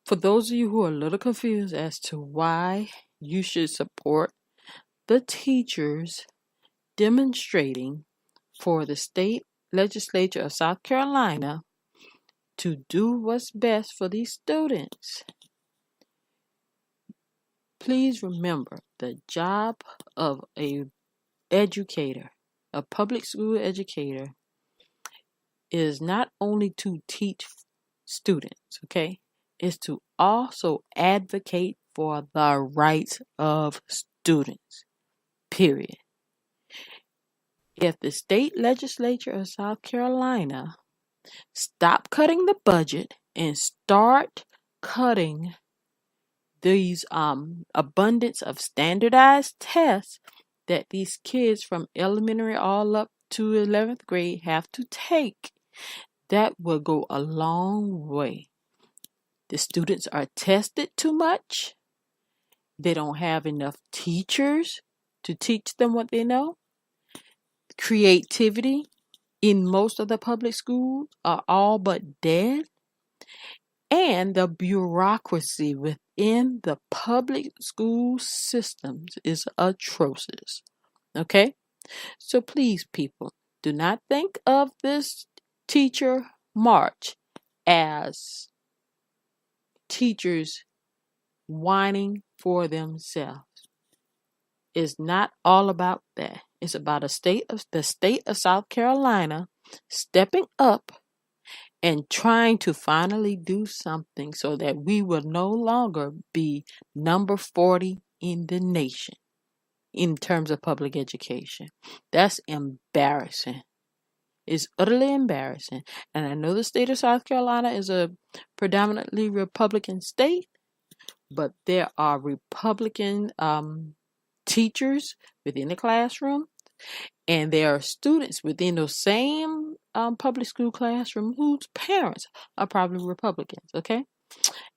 For those of you who are a little confused as to why you should support the teachers demonstrating for the state legislature of South Carolina to do what's best for these students, please remember the job of a educator, a public school educator, is not only to teach students, okay? Is to also advocate for the rights of students, period. If the state legislature of South Carolina stop cutting the budget and start cutting these abundance of standardized tests that these kids from elementary all up to 11th grade have to take, that will go a long way. The students are tested too much. They don't have enough teachers to teach them what they know. Creativity in most of the public schools are all but dead. And the bureaucracy within the public school systems is atrocious. Okay? So please, people, do not think of this teacher march as teachers whining for themselves. It's not all about that. It's about the state of South Carolina stepping up and trying to finally do something so that we will no longer be number 40 in the nation in terms of public education. That's embarrassing. It's utterly embarrassing. And I know the state of South Carolina is a predominantly Republican state, but there are Republican teachers within the classroom, and there are students within those same public school classroom whose parents are probably Republicans, okay?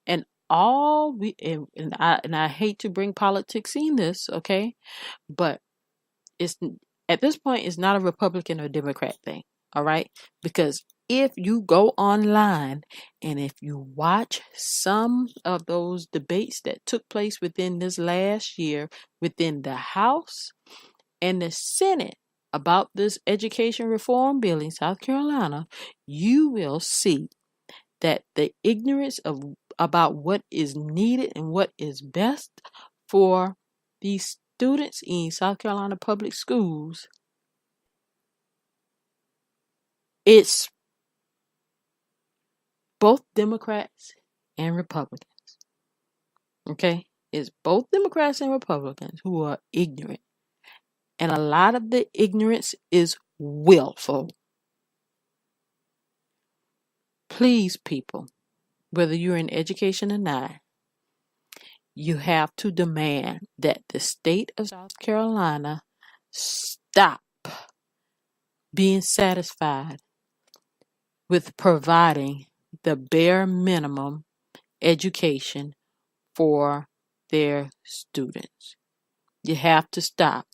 And I hate to bring politics in this, okay? But it's at this point it's not a Republican or Democrat thing, all right? Because if you go online and if you watch some of those debates that took place within this last year within the House and the Senate about this education reform bill in South Carolina, you will see that the ignorance about what is needed and what is best for these students in South Carolina public schools, it's both Democrats and Republicans. Okay? It's both Democrats and Republicans who are ignorant. And a lot of the ignorance is willful. Please, people, whether you're in education or not, you have to demand that the state of South Carolina stop being satisfied with providing the bare minimum education for their students. You have to stop.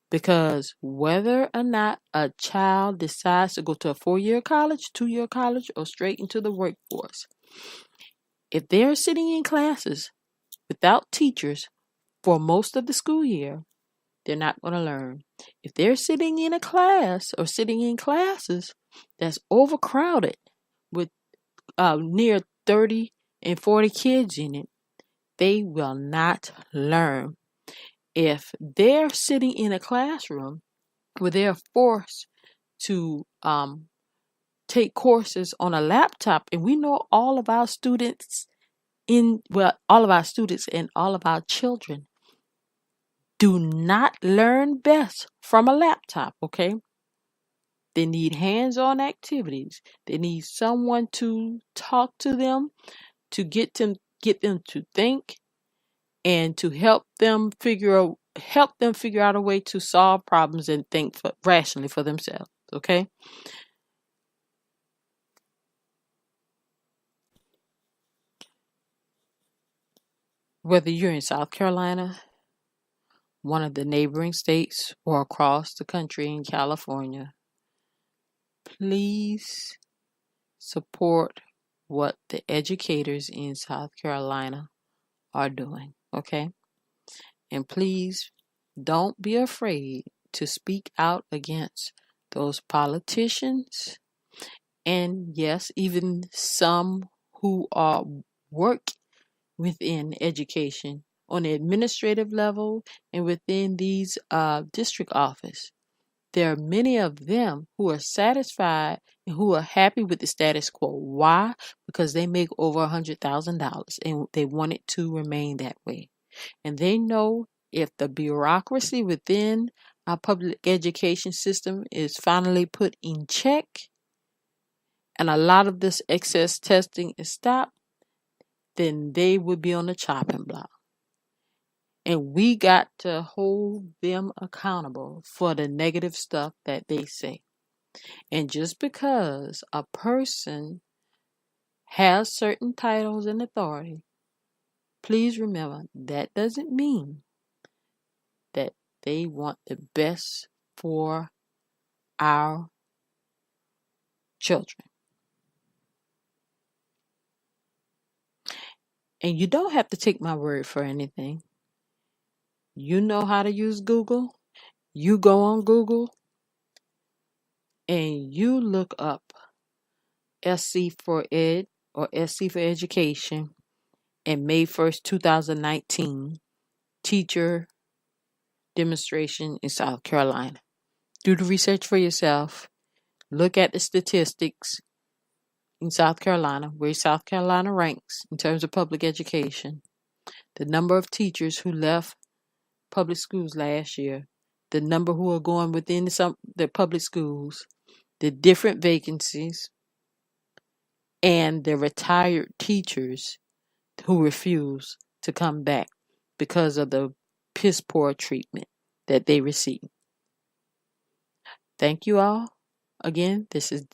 Because whether or not a child decides to go to a 4-year college, 2-year college, or straight into the workforce, if they're sitting in classes without teachers for most of the school year, they're not going to learn. If they're sitting in a class or sitting in classes that's overcrowded with near 30 and 40 kids in it, they will not learn. If they're sitting in a classroom where they're forced to take courses on a laptop, and we know all of our students and all of our children do not learn best from a laptop, okay? They need hands-on activities. They need someone to talk to them, to get them to think, and to help them figure out a way to solve problems and think rationally for themselves, okay? Whether you're in South Carolina, one of the neighboring states, or across the country in California, please support what the educators in South Carolina are doing, okay? And please don't be afraid to speak out against those politicians, and yes, even some who are work within education on the administrative level and within these district office. There are many of them who are satisfied and who are happy with the status quo. Why? Because they make over $100,000 and they want it to remain that way. And they know if the bureaucracy within our public education system is finally put in check and a lot of this excess testing is stopped, then they would be on the chopping block. And we got to hold them accountable for the negative stuff that they say. And just because a person has certain titles and authority, please remember that doesn't mean that they want the best for our children. And you don't have to take my word for anything. You know how to use Google. You go on Google and you look up SC for Ed or SC for Education and May 1st, 2019 teacher demonstration in South Carolina. Do the research for yourself. Look at the statistics in South Carolina, where South Carolina ranks in terms of public education, the number of teachers who left public schools last year, the number who are going within the public schools, the different vacancies, and the retired teachers who refuse to come back because of the piss poor treatment that they receive. Thank you all. Again, this is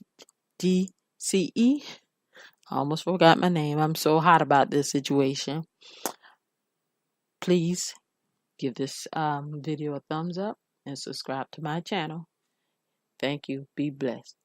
DCE. I almost forgot my name. I'm so hot about this situation. Please give this video a thumbs up and subscribe to my channel. Thank you. Be blessed.